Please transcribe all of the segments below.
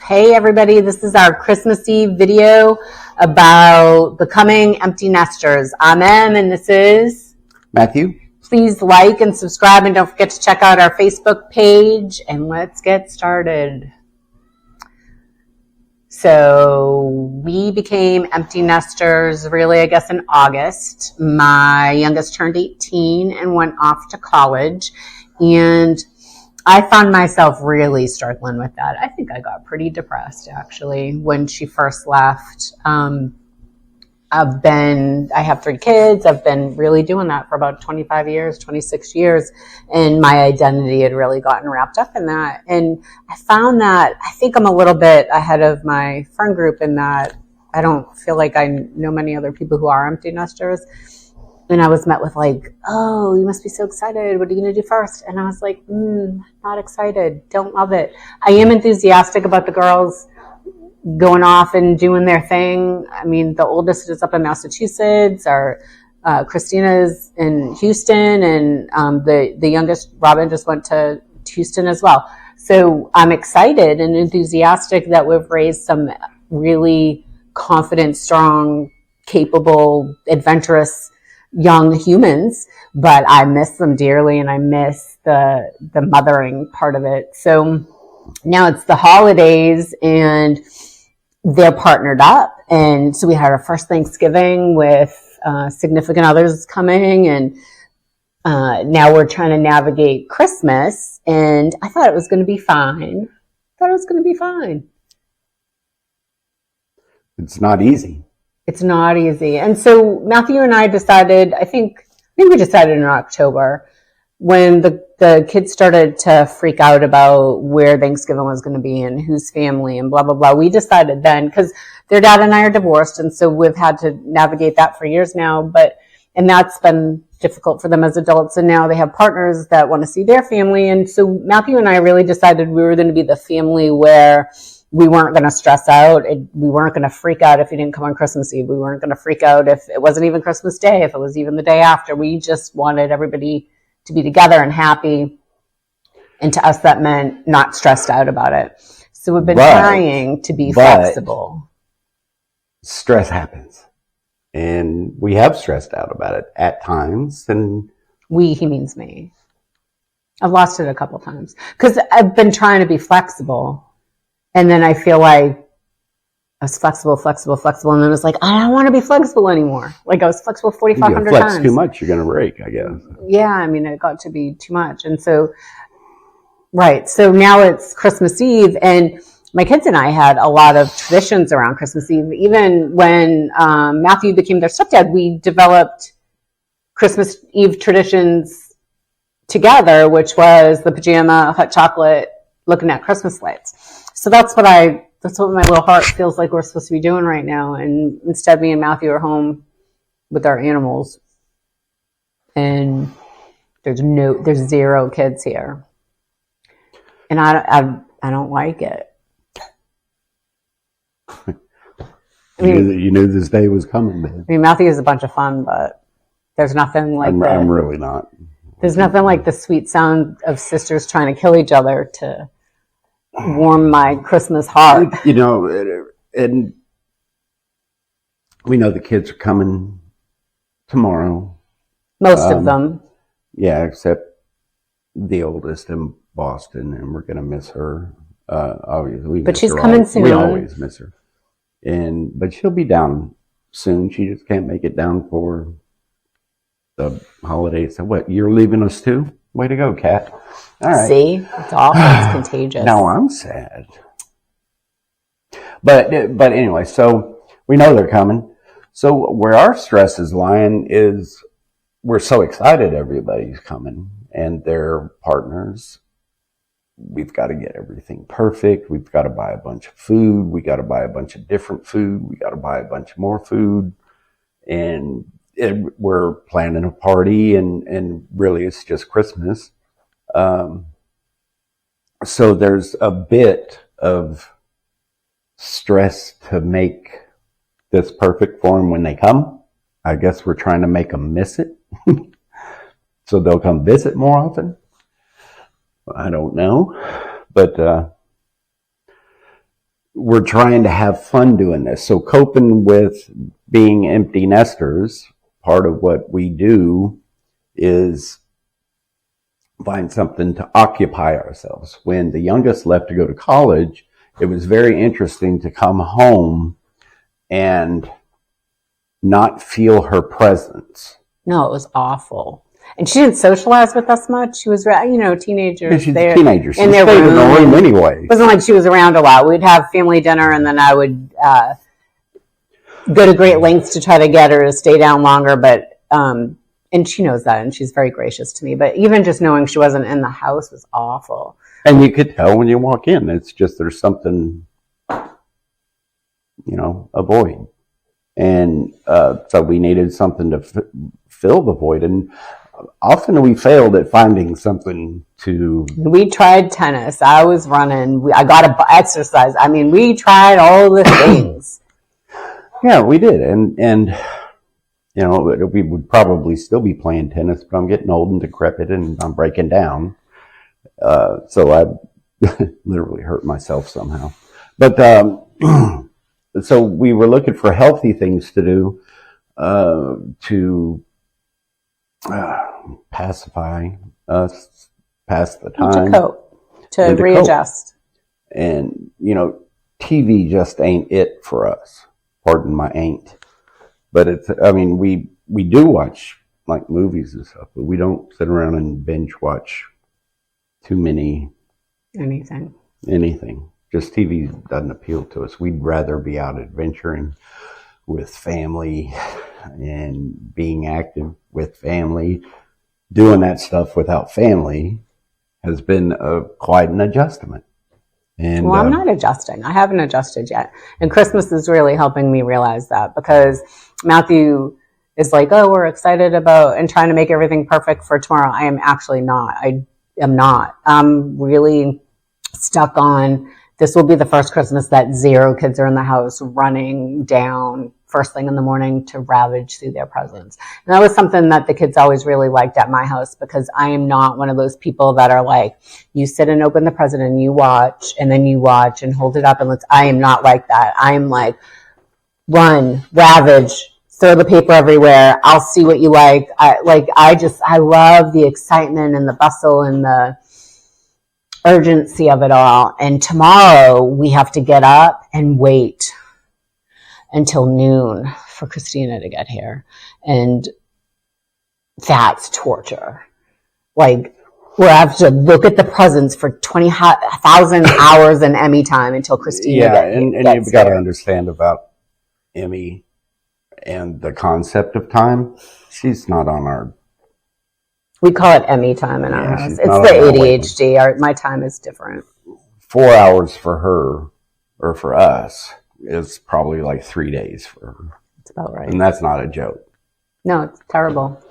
Hey everybody, this is our Christmas Eve video about becoming empty nesters. I'm Em and this is Matthew. Please like and subscribe and don't forget to check out our Facebook page and let's get started. So we became empty nesters really, I guess, in August. My youngest turned 18 and went off to college, and I found myself really struggling with that. I think I got pretty depressed, actually, when she first left. I have 3 kids. I've been really doing that for about 25 years, 26 years. And my identity had really gotten wrapped up in that. And I found that I think I'm a little bit ahead of my friend group in that I don't feel like I know many other people who are empty nesters. And I was met with like, oh, you must be so excited. What are you going to do first? And I was like, not excited. Don't love it. I am enthusiastic about the girls going off and doing their thing. I mean, the oldest is up in Massachusetts, or Christina's in Houston, and the youngest, Robin, just went to Houston as well. So I'm excited and enthusiastic that we've raised some really confident, strong, capable, adventurous young humans, but I miss them dearly and I miss the mothering part of it. So now it's the holidays and they're partnered up, and so we had our first Thanksgiving with significant others coming, and now we're trying to navigate Christmas, and I thought it was going to be fine. It's not easy. It's not easy. And so Matthew and I decided, I think we decided in October, when the kids started to freak out about where Thanksgiving was going to be and whose family and blah, blah, blah. We decided then, because their dad and I are divorced, and so we've had to navigate that for years now, and that's been difficult for them as adults, and now they have partners that want to see their family. And so Matthew and I really decided we were going to be the family where we weren't going to stress out. We weren't going to freak out if you didn't come on Christmas Eve. We weren't going to freak out if it wasn't even Christmas Day, if it was even the day after. We just wanted everybody to be together and happy. And to us, that meant not stressed out about it. So we've been trying to be flexible. Stress happens. And we have stressed out about it at times. And he means me. I've lost it a couple times because I've been trying to be flexible. And then I feel like I was flexible. And then it's like, I don't want to be flexible anymore. Like I was flexible 4,500 times. Flex too much, you're going to break, I guess. Yeah, I mean, it got to be too much. And so, so now it's Christmas Eve, and my kids and I had a lot of traditions around Christmas Eve. Even when Matthew became their stepdad, we developed Christmas Eve traditions together, which was the pajama, hot chocolate, looking at Christmas lights. So that's what my little heart feels like we're supposed to be doing right now. And instead, me and Matthew are home with our animals, and there's 0 kids here, and I don't like it. You knew this day was coming, man. I mean, Matthew is a bunch of fun, but there's nothing like I'm really not. There's nothing like the sweet sound of sisters trying to kill each other to warm my Christmas heart. And we know the kids are coming tomorrow. Most of them. Yeah, except the oldest in Boston, and we're going to miss her. Obviously, but she's coming soon. We always miss her, but she'll be down soon. She just can't make it down for the holidays. So what? You're leaving us too? Way to go, Kat. All right. See, it's awful. It's contagious. Now I'm sad. But anyway, so we know they're coming. So where our stress is lying is we're so excited everybody's coming and their partners. We've got to get everything perfect. We've got to buy a bunch of food. We got to buy a bunch of different food. We got to buy a bunch more food. And we're planning a party, and really it's just Christmas. So there's a bit of stress to make this perfect for them when they come. I guess we're trying to make them miss it. So they'll come visit more often. I don't know. But we're trying to have fun doing this. So coping with being empty nesters, part of what we do is find something to occupy ourselves. When the youngest left to go to college, it was very interesting to come home and not feel her presence. No, it was awful. And she didn't socialize with us much. She was, teenagers. Yeah, she's a teenager. She in stayed their in the room anyway. It wasn't like she was around a lot. We'd have family dinner, and then I would go to great lengths to try to get her to stay down longer. But and she knows that, and she's very gracious to me. But even just knowing she wasn't in the house was awful. And you could tell when you walk in. It's just there's something, a void. And so we needed something to fill the void. And often we failed at finding something to... We tried tennis. I was running. I got to exercise. I mean, we tried all the things. Yeah, we did. And we would probably still be playing tennis, but I'm getting old and decrepit and I'm breaking down. So I literally hurt myself somehow. But so we were looking for healthy things to do to pacify us, pass the time. To cope, to readjust. And, TV just ain't it for us. Pardon my ain't. But we do watch like movies and stuff, but we don't sit around and binge watch too many. Anything. Just TV doesn't appeal to us. We'd rather be out adventuring with family and being active with family. Doing that stuff without family has been quite an adjustment. And, I'm not adjusting. I haven't adjusted yet. And Christmas is really helping me realize that, because Matthew is like, oh, we're excited about and trying to make everything perfect for tomorrow. I am actually not. I am not. I'm really stuck on, this will be the first Christmas that 0 kids are in the house running down first thing in the morning to ravage through their presents. And that was something that the kids always really liked at my house, because I am not one of those people that are like, you sit and open the present and you watch and then you watch and hold it up and I am not like that. I am like, run, ravage, throw the paper everywhere. I'll see what you like. I love the excitement and the bustle and the urgency of it all. And tomorrow we have to get up and wait until noon for Christina to get here. And that's torture. Like, we have to look at the presents for 20,000 hours in Emmy time until Christina gets and you've got to understand about Emmy and the concept of time. She's not on our... We call it Emmy time in our house. It's the ADHD. My time is different. 4 hours for her, or for us, is probably like 3 days for her. That's about right. And that's not a joke. No, it's terrible.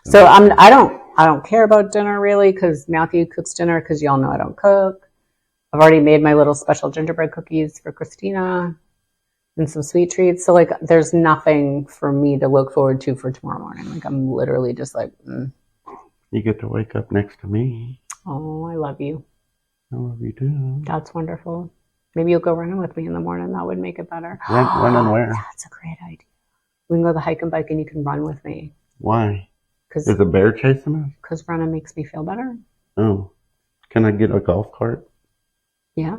So I don't care about dinner really, because Matthew cooks dinner, because y'all know I don't cook. I've already made my little special gingerbread cookies for Christina and some sweet treats. So like, there's nothing for me to look forward to for tomorrow morning. Like, I'm literally just like, You get to wake up next to me. Oh, I love you. I love you too. That's wonderful. Maybe you'll go running with me in the morning. That would make it better. Running where? That's a great idea. We can go the hike and bike and you can run with me. Why? Is a bear chasing us? Because running makes me feel better. Oh. Can I get a golf cart? Yeah.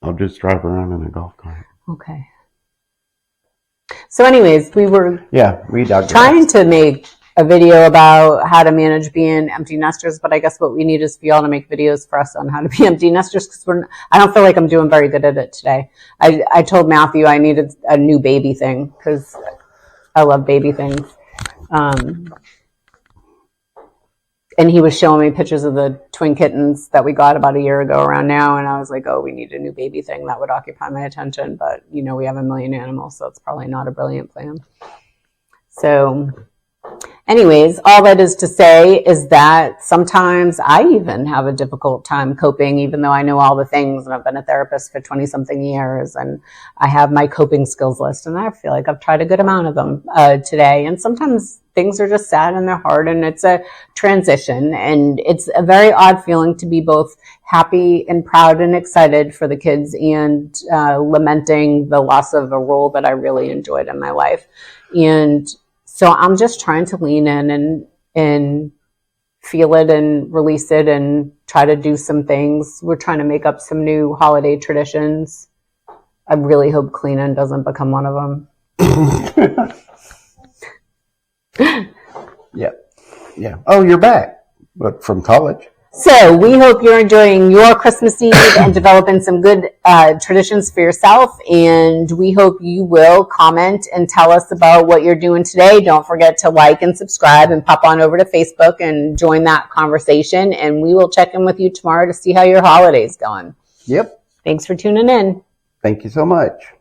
I'll just drive around in a golf cart. Okay. So anyways, we were trying to make a video about how to manage being empty nesters, but I guess what we need is for y'all to make videos for us on how to be empty nesters, because I don't feel like I'm doing very good at it today. I told Matthew I needed a new baby thing, because I love baby things. And he was showing me pictures of the twin kittens that we got about a year ago around now. And I was like, oh, we need a new baby thing that would occupy my attention. But, we have a million animals, so it's probably not a brilliant plan. So anyways, all that is to say is that sometimes I even have a difficult time coping, even though I know all the things, and I've been a therapist for 20-something years, and I have my coping skills list, and I feel like I've tried a good amount of them today. And sometimes things are just sad and they're hard, and it's a transition, and it's a very odd feeling to be both happy and proud and excited for the kids, and lamenting the loss of a role that I really enjoyed in my life. And so I'm just trying to lean in and feel it and release it and try to do some things. We're trying to make up some new holiday traditions. I really hope cleaning doesn't become one of them. Yeah. Oh, you're back, but from college. So we hope you're enjoying your Christmas Eve and developing some good traditions for yourself. And we hope you will comment and tell us about what you're doing today. Don't forget to like and subscribe and pop on over to Facebook and join that conversation. And we will check in with you tomorrow to see how your holiday's going. Yep. Thanks for tuning in. Thank you so much.